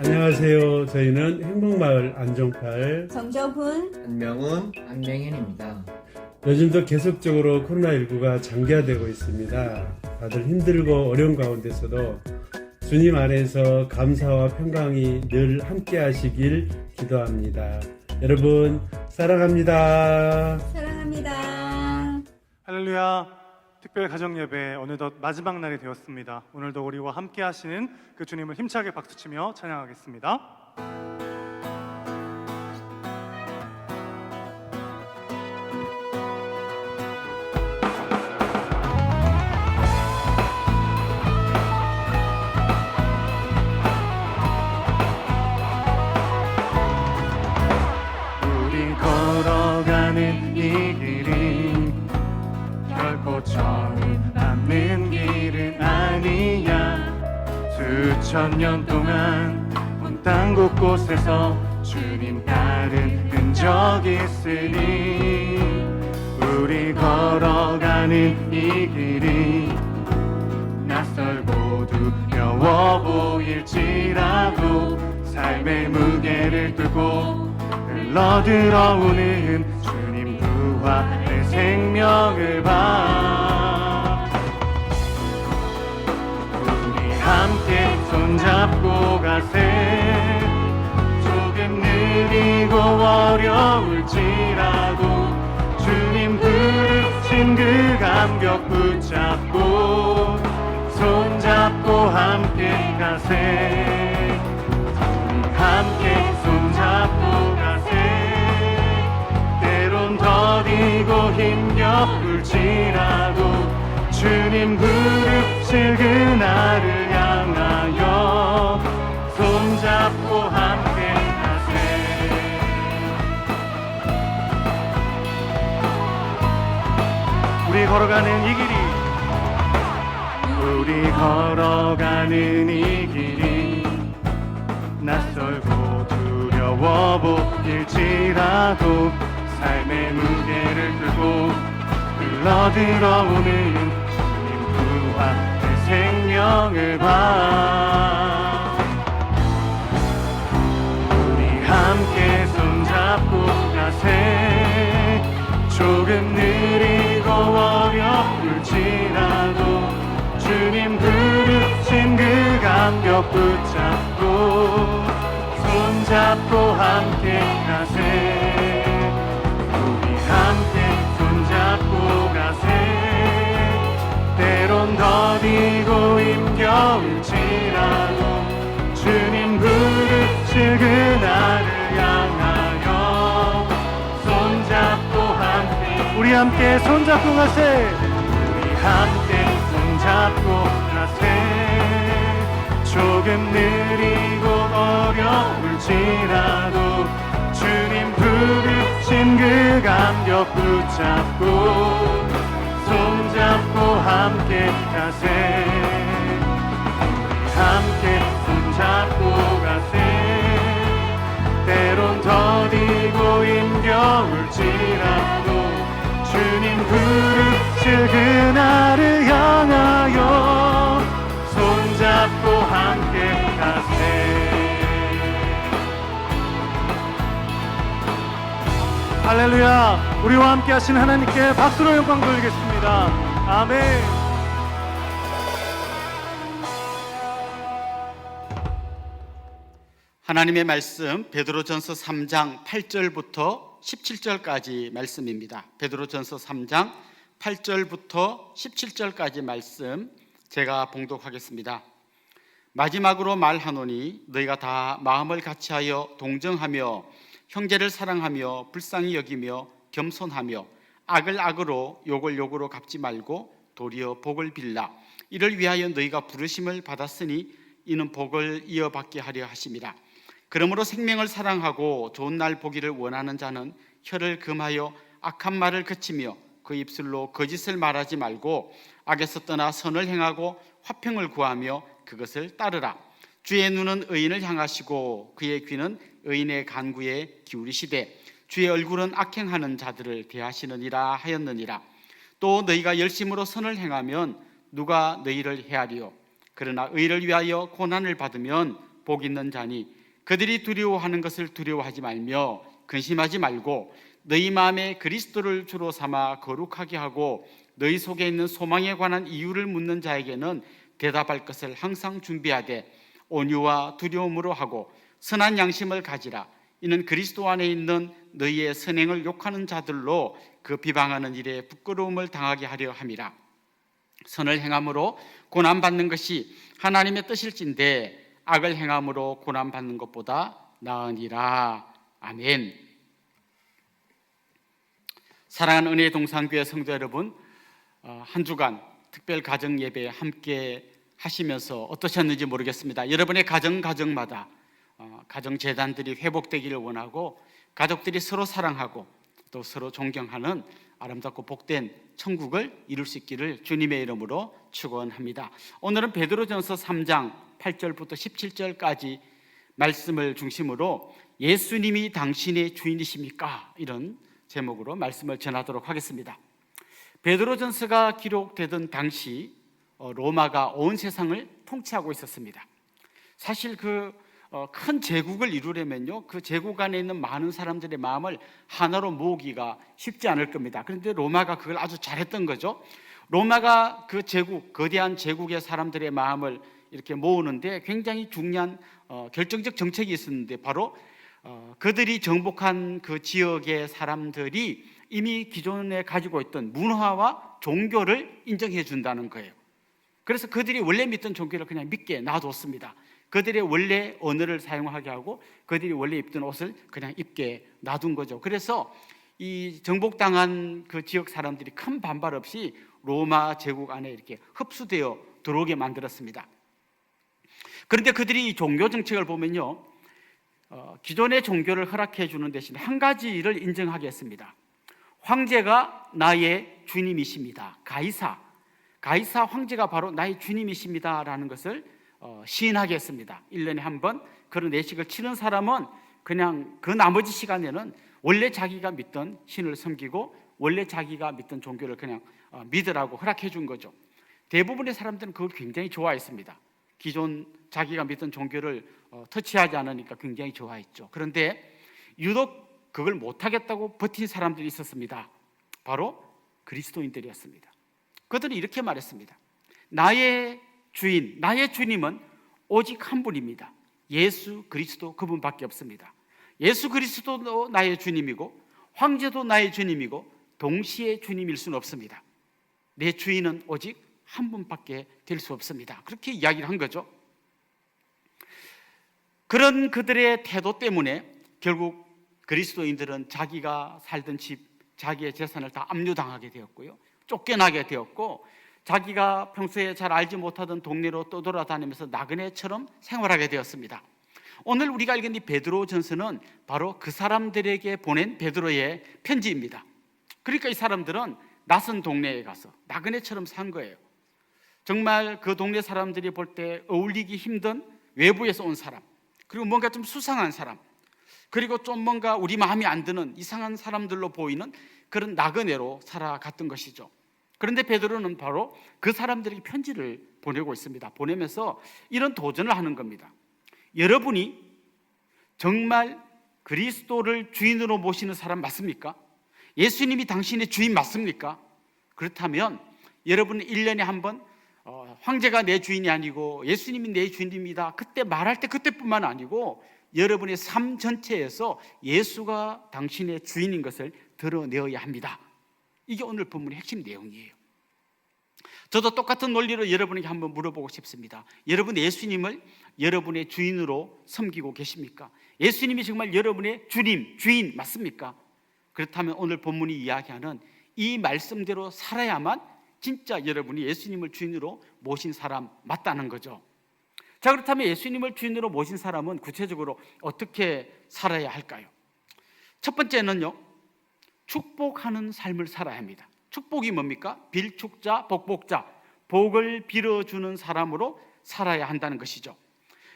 안녕하세요. 저희는 행복마을 안종팔 정정훈, 안명훈, 안명현입니다. 요즘도 계속적으로 코로나19가 장기화되고 있습니다. 다들 힘들고 어려운 가운데서도 주님 안에서 감사와 평강이 늘 함께 하시길 기도합니다. 여러분 사랑합니다. 사랑합니다. 할렐루야. 특별 가정 예배 어느덧 마지막 날이 되었습니다. 오늘도 우리와 함께 하시는 그 주님을 힘차게 박수치며 찬양하겠습니다. 우리 걸어가는 이 길이 결코 처음 밟는 길은 아니야. 수천 년 동안 온 땅 곳곳에서 주님 따른 흔적이 있으니 우리 걸어가는 이 길이 낯설고 두려워 보일지라도 삶의 무게를 뚫고 흘러들어오는 주님 부활의 생명을 봐. 우리 함께 손잡고 가세. 조금 느리고 어려울지라도 주님 부르신 그 감격 붙잡고 손잡고 함께 가세. 우리 함께 손잡고 가세. 때론 더디고 힘겨울지라도 주님 부르실 그날을 향하여 손잡고 함께 가세. 우리 걸어가는 이 길이 우리 걸어가는 이 길이 낯설고 두려워 보일지라도 삶의 무게를 들고 흘러들어오는 주님 부활의 생명을 봐. 우리 함께 손잡고 가세. 조금 느리고 어려울지라도 주님 부르신 그 감격 붙잡고 손잡고 함께 가세. 우리 함께 손잡고 가세. 때론 더디고 힘겨울지라도 주님 부르실 그날을 향하여 손잡고 함께. 우리 함께 손잡고 가세. 우리 함께 손잡고 가세. 조금 느리고 어려울지라도 주님 부르신 그 감격 붙잡고 손잡고 함께 가세. 우리 함께 손잡고 가세. 때론 더디고 힘겨울지라도 주님 부르실 그날을 향하여 손잡고 함께 가세. 할렐루야. 우리와 함께 하신 하나님께 박수로 영광 돌리겠습니다. 아멘. 하나님의 말씀 베드로전서 3장 8절부터 17절까지 말씀입니다. 베드로전서 3장 8절부터 17절까지 말씀 제가 봉독하겠습니다. 마지막으로 말하노니 너희가 다 마음을 같이하여 동정하며 형제를 사랑하며 불쌍히 여기며 겸손하며 악을 악으로 욕을 욕으로 갚지 말고 도리어 복을 빌라. 이를 위하여 너희가 부르심을 받았으니 이는 복을 이어받게 하려 하심이라. 그러므로 생명을 사랑하고 좋은 날 보기를 원하는 자는 혀를 금하여 악한 말을 그치며 그 입술로 거짓을 말하지 말고 악에서 떠나 선을 행하고 화평을 구하며 그것을 따르라. 주의 눈은 의인을 향하시고 그의 귀는 의인의 간구에 기울이시되 주의 얼굴은 악행하는 자들을 대하시느니라 하였느니라. 또 너희가 열심으로 선을 행하면 누가 너희를 헤아리요? 그러나 의를 위하여 고난을 받으면 복 있는 자니 그들이 두려워하는 것을 두려워하지 말며 근심하지 말고 너희 마음에 그리스도를 주로 삼아 거룩하게 하고 너희 속에 있는 소망에 관한 이유를 묻는 자에게는 대답할 것을 항상 준비하되 온유와 두려움으로 하고 선한 양심을 가지라. 이는 그리스도 안에 있는 너희의 선행을 욕하는 자들로 그 비방하는 일에 부끄러움을 당하게 하려 함이라. 선을 행함으로 고난받는 것이 하나님의 뜻일진데 악을 행함으로 고난받는 것보다 나으니라. 아멘. 사랑하는 은혜의 동산교회 성도 여러분, 한 주간 특별 가정 예배 함께 하시면서 어떠셨는지 모르겠습니다. 여러분의 가정마다 가정 재단들이 회복되기를 원하고 가족들이 서로 사랑하고 또 서로 존경하는 아름답고 복된 천국을 이룰 수 있기를 주님의 이름으로 축원합니다. 오늘은 베드로전서 3장 8절부터 17절까지 말씀을 중심으로 예수님이 당신의 주인이십니까? 이런 제목으로 말씀을 전하도록 하겠습니다. 베드로전서가 기록되던 당시 로마가 온 세상을 통치하고 있었습니다. 사실 큰 제국을 이루려면요, 그 제국 안에 있는 많은 사람들의 마음을 하나로 모으기가 쉽지 않을 겁니다. 그런데 로마가 그걸 아주 잘했던 거죠. 로마가 그 제국, 거대한 제국의 사람들의 마음을 이렇게 모으는데 굉장히 중요한 결정적 정책이 있었는데 바로 그들이 정복한 그 지역의 사람들이 이미 기존에 가지고 있던 문화와 종교를 인정해 준다는 거예요. 그래서 그들이 원래 믿던 종교를 그냥 믿게 놔뒀습니다. 그들의 원래 언어를 사용하게 하고 그들이 원래 입던 옷을 그냥 입게 놔둔 거죠. 그래서 이 정복당한 그 지역 사람들이 큰 반발 없이 로마 제국 안에 이렇게 흡수되어 들어오게 만들었습니다. 그런데 그들이 이 종교 정책을 보면요, 기존의 종교를 허락해 주는 대신 한 가지를 인정하게 했습니다. 황제가 나의 주님이십니다. 가이사 황제가 바로 나의 주님이십니다라는 것을 시인하게 했습니다. 1년에 한 번 그런 내식을 치는 사람은 그냥 그 나머지 시간에는 원래 자기가 믿던 신을 섬기고 원래 자기가 믿던 종교를 그냥 믿으라고 허락해 준 거죠. 대부분의 사람들은 그걸 굉장히 좋아했습니다. 기존 자기가 믿던 종교를 터치하지 않으니까 굉장히 좋아했죠. 그런데 유독 그걸 못하겠다고 버틴 사람들이 있었습니다. 바로 그리스도인들이었습니다. 그들은 이렇게 말했습니다. 나의 주인, 나의 주님은 오직 한 분입니다. 예수 그리스도, 그분밖에 없습니다. 예수 그리스도도 나의 주님이고 황제도 나의 주님이고 동시에 주님일 수는 없습니다. 내 주인은 오직 한 분밖에 될 수 없습니다. 그렇게 이야기를 한 거죠. 그런 그들의 태도 때문에 결국 그리스도인들은 자기가 살던 집, 자기의 재산을 다 압류당하게 되었고요, 쫓겨나게 되었고, 자기가 평소에 잘 알지 못하던 동네로 떠돌아다니면서 나그네처럼 생활하게 되었습니다. 오늘 우리가 읽은 이 베드로전서는 바로 그 사람들에게 보낸 베드로의 편지입니다. 그러니까 이 사람들은 낯선 동네에 가서 나그네처럼 산 거예요. 정말 그 동네 사람들이 볼 때 어울리기 힘든 외부에서 온 사람, 그리고 뭔가 좀 수상한 사람, 그리고 좀 뭔가 우리 마음에 안 드는 이상한 사람들로 보이는 그런 나그네로 살아갔던 것이죠. 그런데 베드로는 바로 그 사람들에게 편지를 보내고 있습니다. 보내면서 이런 도전을 하는 겁니다. 여러분이 정말 그리스도를 주인으로 모시는 사람 맞습니까? 예수님이 당신의 주인 맞습니까? 그렇다면 여러분은 1년에 한 번 황제가 내 주인이 아니고 예수님이 내 주인입니다, 그때 말할 때 그때뿐만 아니고 여러분의 삶 전체에서 예수가 당신의 주인인 것을 드러내어야 합니다. 이게 오늘 본문의 핵심 내용이에요. 저도 똑같은 논리로 여러분에게 한번 물어보고 싶습니다. 여러분 예수님을 여러분의 주인으로 섬기고 계십니까? 예수님이 정말 여러분의 주인 맞습니까? 그렇다면 오늘 본문이 이야기하는 이 말씀대로 살아야만 진짜 여러분이 예수님을 주인으로 모신 사람 맞다는 거죠. 자, 그렇다면 예수님을 주인으로 모신 사람은 구체적으로 어떻게 살아야 할까요? 첫 번째는요, 축복하는 삶을 살아야 합니다. 축복이 뭡니까? 빌축자, 복복자, 복을 빌어주는 사람으로 살아야 한다는 것이죠.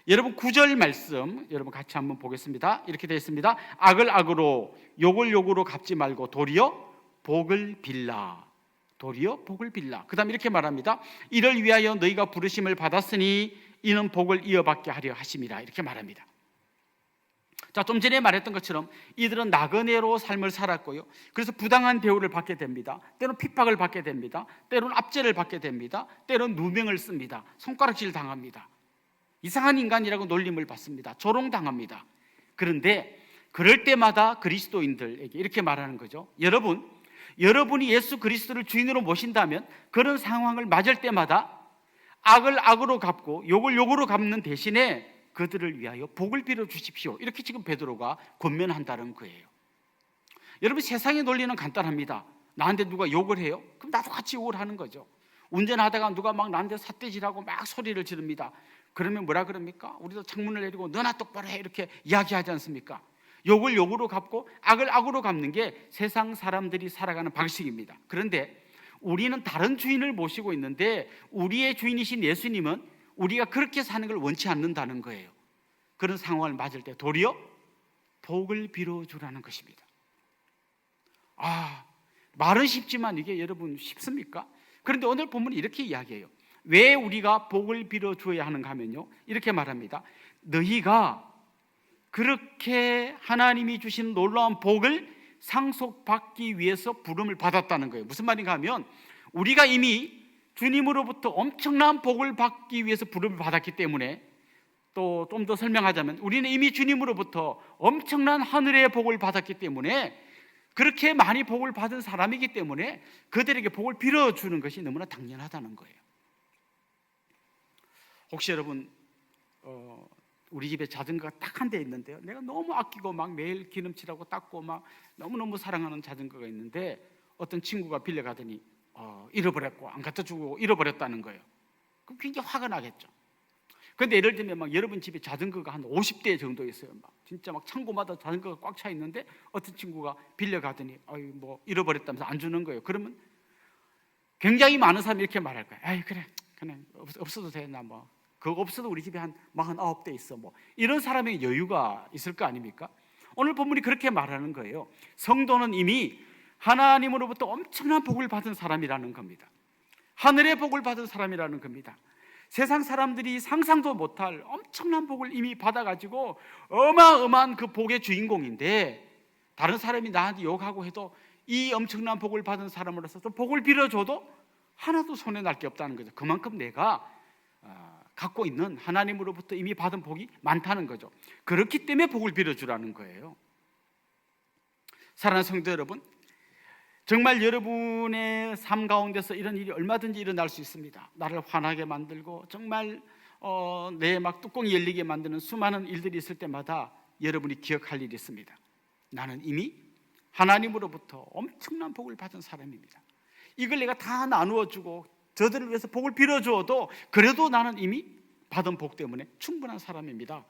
여러분 9절 말씀 여러분 같이 한번 보겠습니다. 이렇게 되어 있습니다. 악을 악으로 욕을 욕으로 갚지 말고 도리어 복을 빌라. 도리어 복을 빌라. 그 다음에 이렇게 말합니다. 이를 위하여 너희가 부르심을 받았으니 이는 복을 이어받게 하려 하심이라. 이렇게 말합니다. 자, 좀 전에 말했던 것처럼 이들은 나그네로 삶을 살았고요, 그래서 부당한 대우를 받게 됩니다. 때로는 핍박을 받게 됩니다. 때로는 압제를 받게 됩니다. 때로는 누명을 씁니다. 손가락질 당합니다. 이상한 인간이라고 놀림을 받습니다. 조롱당합니다. 그런데 그럴 때마다 그리스도인들에게 이렇게 말하는 거죠. 여러분이 예수 그리스도를 주인으로 모신다면 그런 상황을 맞을 때마다 악을 악으로 갚고 욕을 욕으로 갚는 대신에 그들을 위하여 복을 빌어 주십시오. 이렇게 지금 베드로가 권면한다는 거예요. 여러분, 세상의 논리는 간단합니다. 나한테 누가 욕을 해요? 그럼 나도 같이 욕을 하는 거죠. 운전하다가 누가 막 나한테 삿대질하고 막 소리를 지릅니다. 그러면 뭐라 그럽니까? 우리도 창문을 내리고 너나 똑바로 해, 이렇게 이야기하지 않습니까? 욕을 욕으로 갚고 악을 악으로 갚는 게 세상 사람들이 살아가는 방식입니다. 그런데 우리는 다른 주인을 모시고 있는데 우리의 주인이신 예수님은 우리가 그렇게 사는 걸 원치 않는다는 거예요. 그런 상황을 맞을 때 도리어 복을 빌어주라는 것입니다. 말은 쉽지만 이게 여러분 쉽습니까? 그런데 오늘 본문이 이렇게 이야기해요. 왜 우리가 복을 빌어줘야 하는가 하면요, 이렇게 말합니다. 너희가 그렇게 하나님이 주신 놀라운 복을 상속받기 위해서 부름을 받았다는 거예요. 무슨 말인가 하면 우리가 이미 주님으로부터 엄청난 복을 받기 위해서 부름을 받았기 때문에, 또 좀 더 설명하자면 우리는 이미 주님으로부터 엄청난 하늘의 복을 받았기 때문에, 그렇게 많이 복을 받은 사람이기 때문에 그들에게 복을 빌어주는 것이 너무나 당연하다는 거예요. 혹시 여러분 우리 집에 자전거가 딱 한 대 있는데요, 내가 너무 아끼고 막 매일 기름칠하고 닦고 막 너무너무 사랑하는 자전거가 있는데 어떤 친구가 빌려가더니 잃어버렸고 안 갖다 주고 잃어버렸다는 거예요. 그럼 굉장히 화가 나겠죠. 그런데 예를 들면 막 여러분 집에 자전거가 한 50대 정도 있어요. 막 진짜 막 창고마다 자전거가 꽉 차 있는데 어떤 친구가 빌려가더니 뭐 잃어버렸다면서 안 주는 거예요. 그러면 굉장히 많은 사람이 이렇게 말할 거예요. 그래 없어도 돼. 나 뭐 그거 없어도 우리 집에 한 49대 있어. 뭐 이런 사람의 여유가 있을 거 아닙니까? 오늘 본문이 그렇게 말하는 거예요. 성도는 이미 하나님으로부터 엄청난 복을 받은 사람이라는 겁니다. 하늘의 복을 받은 사람이라는 겁니다. 세상 사람들이 상상도 못할 엄청난 복을 이미 받아가지고 어마어마한 그 복의 주인공인데, 다른 사람이 나한테 욕하고 해도 이 엄청난 복을 받은 사람으로서 또 복을 빌어줘도 하나도 손해날 게 없다는 거죠. 그만큼 내가 갖고 있는 하나님으로부터 이미 받은 복이 많다는 거죠. 그렇기 때문에 복을 빌어주라는 거예요. 사랑하는 성도 여러분, 정말 여러분의 삶 가운데서 이런 일이 얼마든지 일어날 수 있습니다. 나를 화나게 만들고 정말 내 막 뚜껑이 열리게 만드는 수많은 일들이 있을 때마다 여러분이 기억할 일이 있습니다. 나는 이미 하나님으로부터 엄청난 복을 받은 사람입니다. 이걸 내가 다 나누어 주고 저들을 위해서 복을 빌어주어도 그래도 나는 이미 받은 복 때문에 충분한 사람입니다.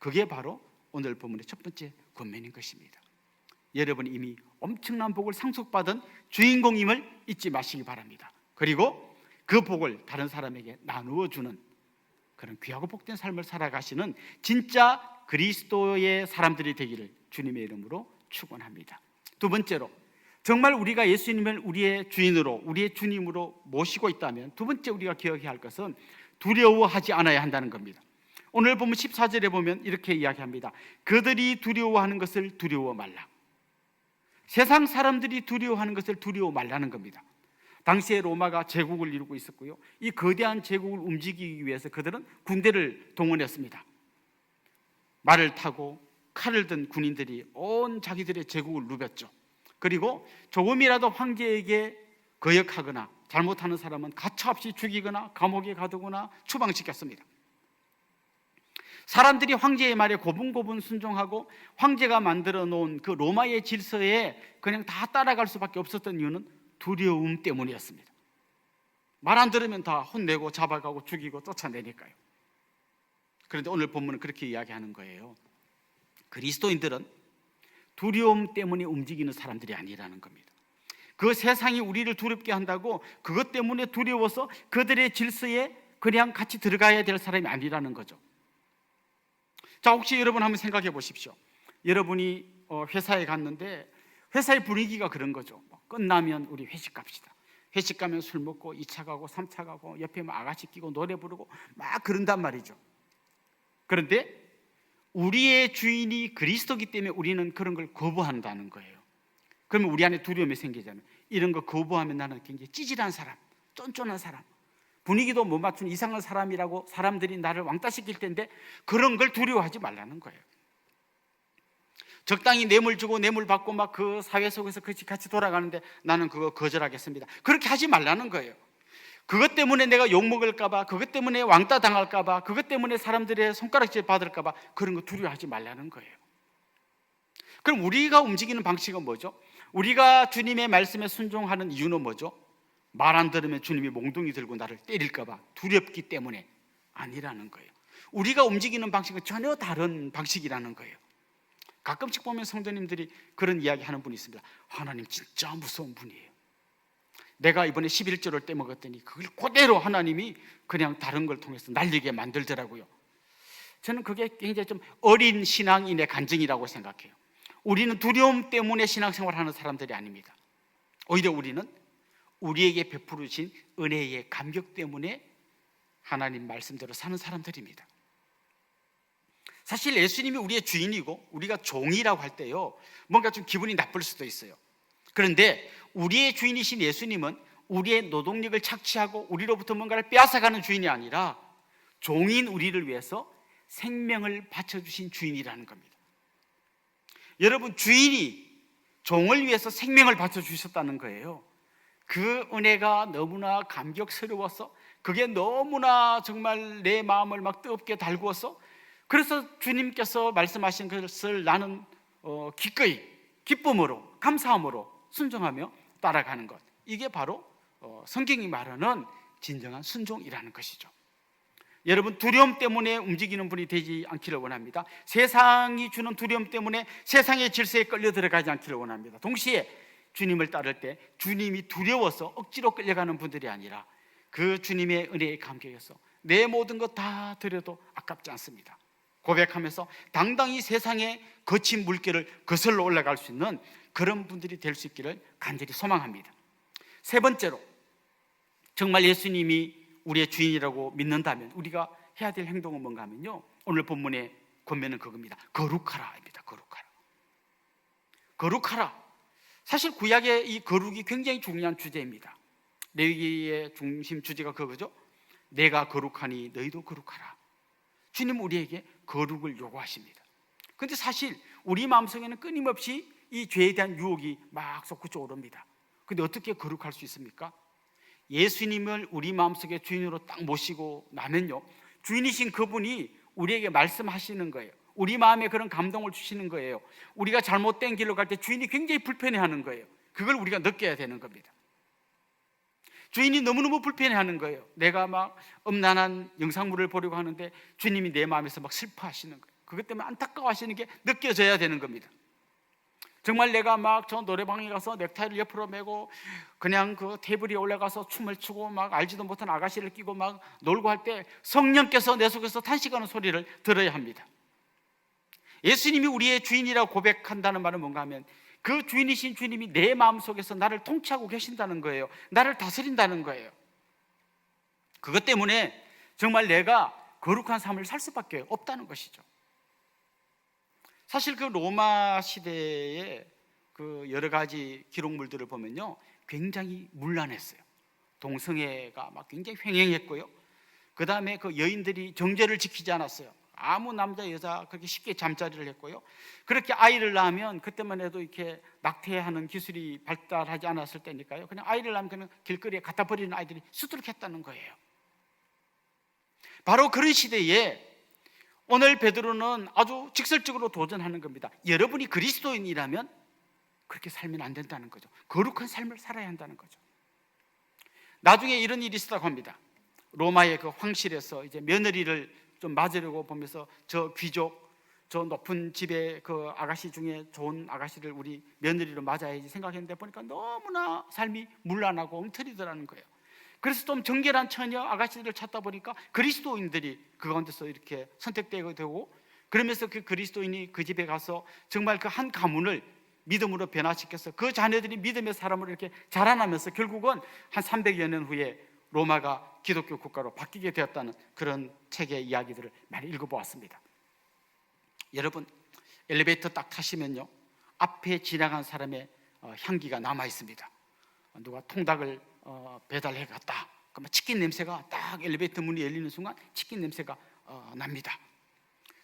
그게 바로 오늘 본문의 첫 번째 권면인 것입니다. 여러분이 이미 엄청난 복을 상속받은 주인공임을 잊지 마시기 바랍니다. 그리고 그 복을 다른 사람에게 나누어 주는 그런 귀하고 복된 삶을 살아가시는 진짜 그리스도의 사람들이 되기를 주님의 이름으로 축원합니다. 두 번째로, 정말 우리가 예수님을 우리의 주인으로, 우리의 주님으로 모시고 있다면 두 번째 우리가 기억해야 할 것은 두려워하지 않아야 한다는 겁니다. 오늘 보면 14절에 보면 이렇게 이야기합니다. 그들이 두려워하는 것을 두려워 말라. 세상 사람들이 두려워하는 것을 두려워 말라는 겁니다. 당시에 로마가 제국을 이루고 있었고요, 이 거대한 제국을 움직이기 위해서 그들은 군대를 동원했습니다. 말을 타고 칼을 든 군인들이 온 자기들의 제국을 누볐죠. 그리고 조금이라도 황제에게 거역하거나 잘못하는 사람은 가차없이 죽이거나 감옥에 가두거나 추방시켰습니다. 사람들이 황제의 말에 고분고분 순종하고 황제가 만들어 놓은 그 로마의 질서에 그냥 다 따라갈 수밖에 없었던 이유는 두려움 때문이었습니다. 말 안 들으면 다 혼내고 잡아가고 죽이고 쫓아내니까요. 그런데 오늘 본문은 그렇게 이야기하는 거예요. 그리스도인들은 두려움 때문에 움직이는 사람들이 아니라는 겁니다. 그 세상이 우리를 두렵게 한다고 그것 때문에 두려워서 그들의 질서에 그냥 같이 들어가야 될 사람이 아니라는 거죠. 자, 혹시 여러분 한번 생각해 보십시오. 여러분이 회사에 갔는데 회사의 분위기가 그런 거죠. 끝나면 우리 회식 갑시다. 회식 가면 술 먹고 2차 가고 3차 가고 옆에 막 아가씨 끼고 노래 부르고 막 그런단 말이죠. 그런데 우리의 주인이 그리스도기 때문에 우리는 그런 걸 거부한다는 거예요. 그러면 우리 안에 두려움이 생기잖아요. 이런 거 거부하면 나는 굉장히 찌질한 사람, 쫀쫀한 사람, 분위기도 못 맞춘 이상한 사람이라고 사람들이 나를 왕따시킬 텐데 그런 걸 두려워하지 말라는 거예요. 적당히 뇌물 주고 뇌물 받고 막 그 사회 속에서 같이 돌아가는데 나는 그거 거절하겠습니다. 그렇게 하지 말라는 거예요. 그것 때문에 내가 욕먹을까 봐, 그것 때문에 왕따 당할까 봐, 그것 때문에 사람들의 손가락질 받을까 봐 그런 거 두려워하지 말라는 거예요. 그럼 우리가 움직이는 방식은 뭐죠? 우리가 주님의 말씀에 순종하는 이유는 뭐죠? 말 안 들으면 주님이 몽둥이 들고 나를 때릴까 봐 두렵기 때문에 아니라는 거예요. 우리가 움직이는 방식은 전혀 다른 방식이라는 거예요. 가끔씩 보면 성도님들이 그런 이야기 하는 분이 있습니다. 하나님 진짜 무서운 분이에요. 내가 이번에 11조를 떼먹었더니 그걸 그대로 하나님이 그냥 다른 걸 통해서 날리게 만들더라고요. 저는 그게 굉장히 좀 어린 신앙인의 간증이라고 생각해요. 우리는 두려움 때문에 신앙생활하는 사람들이 아닙니다. 오히려 우리는 우리에게 베풀으신 은혜의 감격 때문에 하나님 말씀대로 사는 사람들입니다. 사실 예수님이 우리의 주인이고 우리가 종이라고 할 때요, 뭔가 좀 기분이 나쁠 수도 있어요. 그런데 우리의 주인이신 예수님은 우리의 노동력을 착취하고 우리로부터 뭔가를 빼앗아가는 주인이 아니라 종인 우리를 위해서 생명을 바쳐주신 주인이라는 겁니다. 여러분, 주인이 종을 위해서 생명을 바쳐주셨다는 거예요. 그 은혜가 너무나 감격스러워서 그게 너무나 정말 내 마음을 막 뜨겁게 달구어서 그래서 주님께서 말씀하신 것을 나는 기꺼이 기쁨으로 감사함으로 순종하며 따라가는 것, 이게 바로 성경이 말하는 진정한 순종이라는 것이죠. 여러분, 두려움 때문에 움직이는 분이 되지 않기를 원합니다. 세상이 주는 두려움 때문에 세상의 질서에 끌려 들어가지 않기를 원합니다. 동시에 주님을 따를 때 주님이 두려워서 억지로 끌려가는 분들이 아니라 그 주님의 은혜의 감격에서 내 모든 것 다 드려도 아깝지 않습니다 고백하면서 당당히 세상의 거친 물결을 거슬러 올라갈 수 있는 그런 분들이 될 수 있기를 간절히 소망합니다. 세 번째로, 정말 예수님이 우리의 주인이라고 믿는다면 우리가 해야 될 행동은 뭔가 하면요, 오늘 본문의 권면은 그겁니다. 거룩하라입니다. 거룩하라. 사실 구약의 이 거룩이 굉장히 중요한 주제입니다. 레위기의 중심 주제가 그거죠. 내가 거룩하니 너희도 거룩하라. 주님 우리에게 거룩을 요구하십니다. 그런데 사실 우리 마음속에는 끊임없이 이 죄에 대한 유혹이 막 솟구쳐 오릅니다. 그런데 어떻게 거룩할 수 있습니까? 예수님을 우리 마음속에 주인으로 딱 모시고 나면요, 주인이신 그분이 우리에게 말씀하시는 거예요. 우리 마음에 그런 감동을 주시는 거예요. 우리가 잘못된 길로 갈 때 주인이 굉장히 불편해하는 거예요. 그걸 우리가 느껴야 되는 겁니다. 주인이 너무너무 불편해하는 거예요. 내가 막 음란한 영상물을 보려고 하는데 주님이 내 마음에서 막 슬퍼하시는 거예요. 그것 때문에 안타까워하시는 게 느껴져야 되는 겁니다. 정말 내가 막 저 노래방에 가서 넥타이를 옆으로 메고 그냥 그 테이블 위에 올라가서 춤을 추고 막 알지도 못한 아가씨를 끼고 막 놀고 할 때 성령께서 내 속에서 탄식하는 소리를 들어야 합니다. 예수님이 우리의 주인이라고 고백한다는 말은 뭔가 하면 그 주인이신 주님이 내 마음속에서 나를 통치하고 계신다는 거예요. 나를 다스린다는 거예요. 그것 때문에 정말 내가 거룩한 삶을 살 수밖에 없다는 것이죠. 사실 그 로마 시대의 그 여러 가지 기록물들을 보면요, 굉장히 문란했어요. 동성애가 막 굉장히 횡행했고요. 그 다음에 그 여인들이 정제를 지키지 않았어요. 아무 남자 여자 그렇게 쉽게 잠자리를 했고요. 그렇게 아이를 낳으면 그때만 해도 이렇게 낙태하는 기술이 발달하지 않았을 때니까요, 그냥 아이를 낳으면 그냥 길거리에 갖다 버리는 아이들이 수두룩했다는 거예요. 바로 그런 시대에 오늘 베드로는 아주 직설적으로 도전하는 겁니다. 여러분이 그리스도인이라면 그렇게 살면 안 된다는 거죠. 거룩한 삶을 살아야 한다는 거죠. 나중에 이런 일이 있었다고 합니다. 로마의 그 황실에서 이제 며느리를 좀 맞으려고 보면서 저 귀족, 저 높은 집의 그 아가씨 중에 좋은 아가씨를 우리 며느리로 맞아야지 생각했는데 보니까 너무나 삶이 문란하고 엉터리더라는 거예요. 그래서 좀 정결한 처녀 아가씨들을 찾다 보니까 그리스도인들이 그 가운데서 이렇게 선택되게 되고, 그러면서 그 그리스도인이 그 집에 가서 정말 그 한 가문을 믿음으로 변화시켜서 그 자녀들이 믿음의 사람으로 이렇게 자라나면서 결국은 한 300여 년 후에 로마가 기독교 국가로 바뀌게 되었다는 그런 책의 이야기들을 많이 읽어보았습니다. 여러분, 엘리베이터 딱 타시면요, 앞에 지나간 사람의 향기가 남아 있습니다. 누가 통닭을 배달해 갔다 그러면 치킨 냄새가 딱 엘리베이터 문이 열리는 순간 치킨 냄새가 납니다.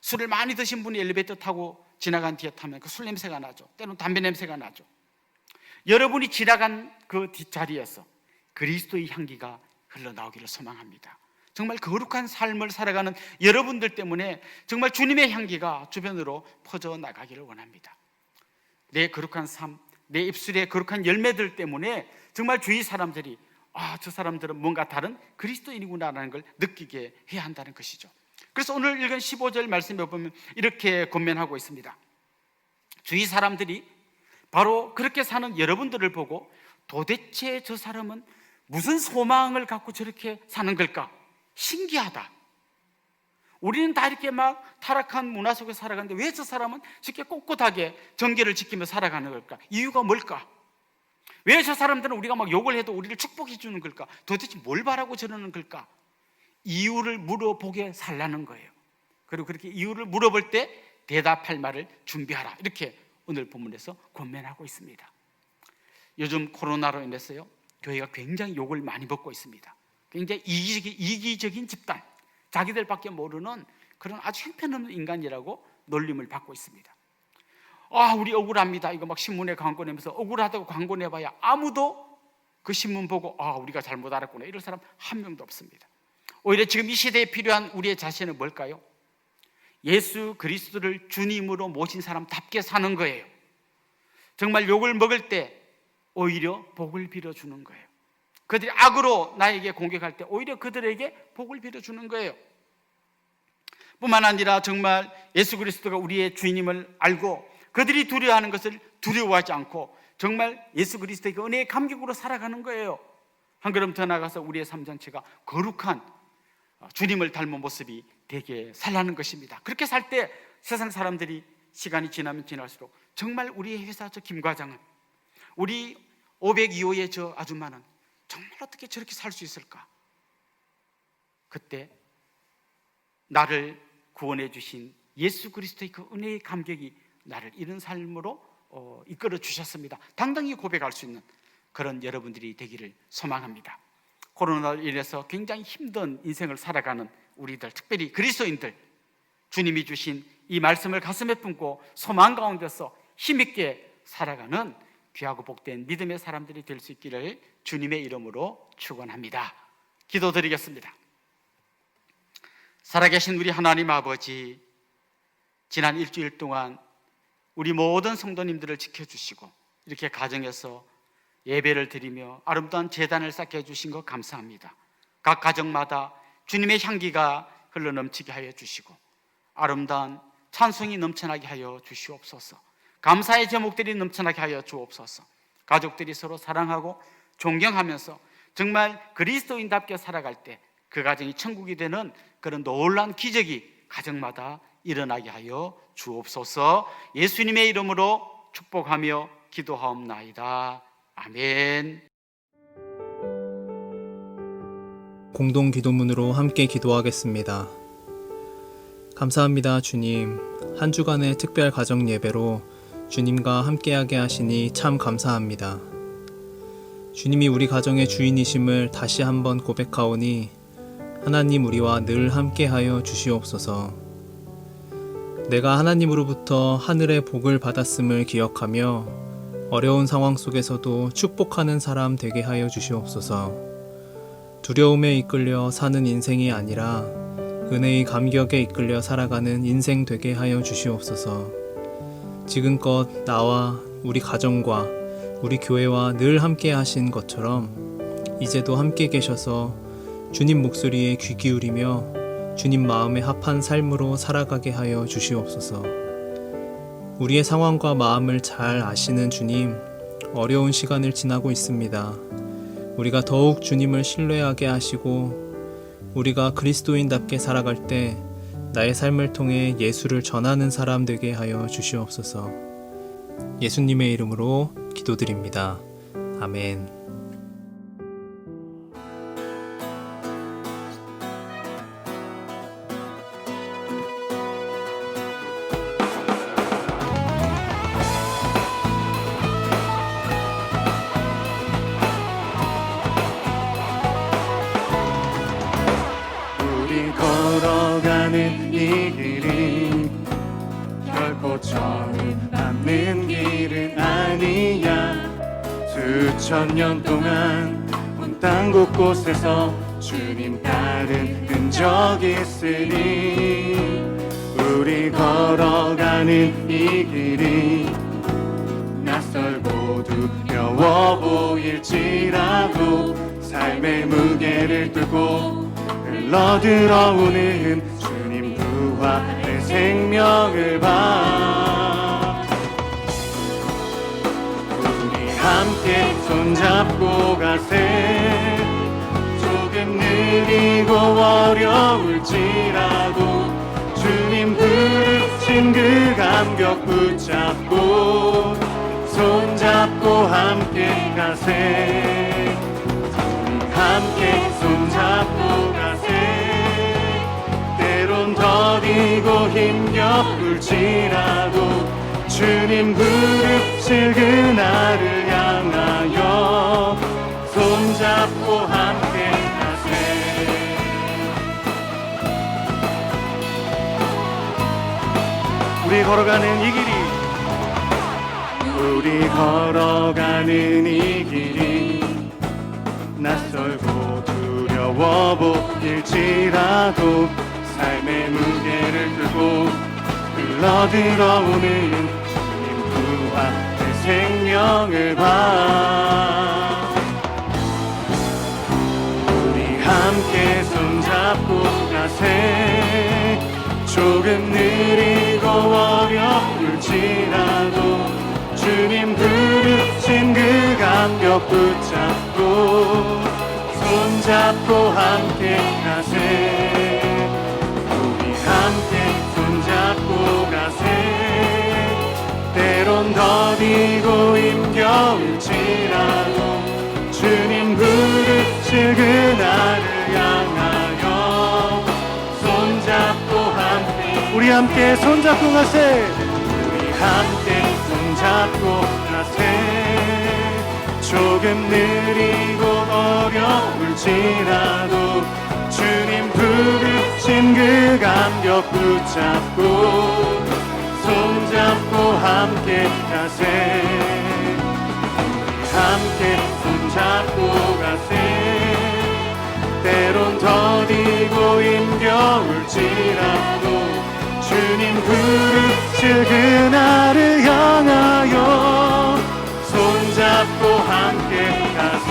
술을 많이 드신 분이 엘리베이터 타고 지나간 뒤에 타면 그 술 냄새가 나죠. 때로는 담배 냄새가 나죠. 여러분이 지나간 그 뒷자리에서 그리스도의 향기가 흘러나오기를 소망합니다. 정말 거룩한 삶을 살아가는 여러분들 때문에 정말 주님의 향기가 주변으로 퍼져나가기를 원합니다. 내 거룩한 삶, 내 입술의 거룩한 열매들 때문에 정말 주위 사람들이 저 사람들은 뭔가 다른 그리스도인이구나라는 걸 느끼게 해야 한다는 것이죠. 그래서 오늘 읽은 15절 말씀에 보면 이렇게 권면하고 있습니다. 주위 사람들이 바로 그렇게 사는 여러분들을 보고 도대체 저 사람은 무슨 소망을 갖고 저렇게 사는 걸까? 신기하다. 우리는 다 이렇게 막 타락한 문화 속에 살아가는데 왜 저 사람은 저렇게 꼿꼿하게 정결을 지키며 살아가는 걸까? 이유가 뭘까? 왜 저 사람들은 우리가 막 욕을 해도 우리를 축복해 주는 걸까? 도대체 뭘 바라고 저러는 걸까? 이유를 물어보게 살라는 거예요. 그리고 그렇게 이유를 물어볼 때 대답할 말을 준비하라, 이렇게 오늘 본문에서 권면하고 있습니다. 요즘 코로나로 인해서요, 교회가 굉장히 욕을 많이 먹고 있습니다. 굉장히 이기적인 집단, 자기들밖에 모르는 그런 아주 형편없는 인간이라고 놀림을 받고 있습니다. 우리 억울합니다. 이거 막 신문에 광고 내면서 억울하다고 광고 내봐야 아무도 그 신문 보고 우리가 잘못 알았구나 이럴 사람 한 명도 없습니다. 오히려 지금 이 시대에 필요한 우리의 자신은 뭘까요? 예수 그리스도를 주님으로 모신 사람답게 사는 거예요. 정말 욕을 먹을 때 오히려 복을 빌어주는 거예요. 그들이 악으로 나에게 공격할 때 오히려 그들에게 복을 빌어주는 거예요. 뿐만 아니라 정말 예수 그리스도가 우리의 주인임을 알고 그들이 두려워하는 것을 두려워하지 않고 정말 예수 그리스도의 그 은혜의 감격으로 살아가는 거예요. 한 걸음 더 나가서 우리의 삶 전체가 거룩한 주님을 닮은 모습이 되게 살라는 것입니다. 그렇게 살 때 세상 사람들이 시간이 지나면 지날수록 정말 우리의 회사 저 김 과장은, 우리 502호의 저 아줌마는 정말 어떻게 저렇게 살 수 있을까? 그때 나를 구원해 주신 예수 그리스도의 그 은혜의 감격이 나를 이런 삶으로 이끌어 주셨습니다. 당당히 고백할 수 있는 그런 여러분들이 되기를 소망합니다. 코로나로 인해서 굉장히 힘든 인생을 살아가는 우리들, 특별히 그리스도인들, 주님이 주신 이 말씀을 가슴에 품고 소망 가운데서 힘있게 살아가는 귀하고 복된 믿음의 사람들이 될 수 있기를 주님의 이름으로 축원합니다. 기도드리겠습니다. 살아계신 우리 하나님 아버지, 지난 일주일 동안 우리 모든 성도님들을 지켜주시고 이렇게 가정에서 예배를 드리며 아름다운 제단을 쌓게 해주신 것 감사합니다. 각 가정마다 주님의 향기가 흘러넘치게 하여 주시고 아름다운 찬송이 넘쳐나게 하여 주시옵소서. 감사의 제목들이 넘쳐나게 하여 주옵소서. 가족들이 서로 사랑하고 존경하면서 정말 그리스도인답게 살아갈 때 그 가정이 천국이 되는 그런 놀라운 기적이 가정마다 일어나게 하여 주옵소서. 예수님의 이름으로 축복하며 기도하옵나이다. 아멘. 공동 기도문으로 함께 기도하겠습니다. 감사합니다, 주님. 한 주간의 특별 가정 예배로 주님과 함께하게 하시니 참 감사합니다. 주님이 우리 가정의 주인이심을 다시 한번 고백하오니 하나님 우리와 늘 함께하여 주시옵소서. 내가 하나님으로부터 하늘의 복을 받았음을 기억하며 어려운 상황 속에서도 축복하는 사람 되게 하여 주시옵소서. 두려움에 이끌려 사는 인생이 아니라 은혜의 감격에 이끌려 살아가는 인생 되게 하여 주시옵소서. 지금껏 나와 우리 가정과 우리 교회와 늘 함께 하신 것처럼 이제도 함께 계셔서 주님 목소리에 귀 기울이며 주님 마음에 합한 삶으로 살아가게 하여 주시옵소서. 우리의 상황과 마음을 잘 아시는 주님, 어려운 시간을 지나고 있습니다. 우리가 더욱 주님을 신뢰하게 하시고 우리가 그리스도인답게 살아갈 때 나의 삶을 통해 예수를 전하는 사람 되게 하여 주시옵소서. 예수님의 이름으로 기도드립니다. 아멘. 우리 걸어가는 이 길이 결코 정받는 길은 아니야. 수천 년 동안 온 땅 곳곳에서 주님 따른 흔적이 있으니 우리 걸어가는 이 길이 낯설고 두려워 보일지라도 삶의 무게를 뚫고 흘러들어오는 주님 부활의 생명을 봐. 우리 함께 손잡고 가세. 조금 느리고 어려울지라도 주님 부르신 그 감격 붙잡고 손잡고 함께 가세. 우리 함께 손잡고 가세. 때론 더디고 힘겨울지라도 주님 부르실 그날을 향하여 손잡고 함께 가세. 우리 걸어가는 이 길이 우리 걸어가는 이 길이 낯설고 두려워 보일지라도 삶의 무게를 들고 흘러들어오는 주님 부활의 생명을 봐. 우리 함께 손잡고 가세. 조금 느리고 어려울지라도 주님 부르신 그 감격 붙잡고 손잡고 함께 가세. 우리 함께 손잡고 가세. 때론 더디고 힘겨울지라도 주님 부르실 그날을 향하여 손잡고 함께 우리 함께 손잡고 가세. 우리 함께 손잡고 가세. 조금 느리고 어려울지라도 주님 부르신 그 감격 붙잡고 손잡고 함께 가세. 우리 함께 손잡고 가세. 때론 더디고 힘겨울지라도 주님 부르실 그날을 향하여 손잡고 함께 가세.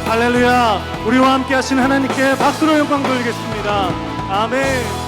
할렐루야. 우리와 함께 하신 하나님께 박수로 영광 돌리겠습니다. 아멘.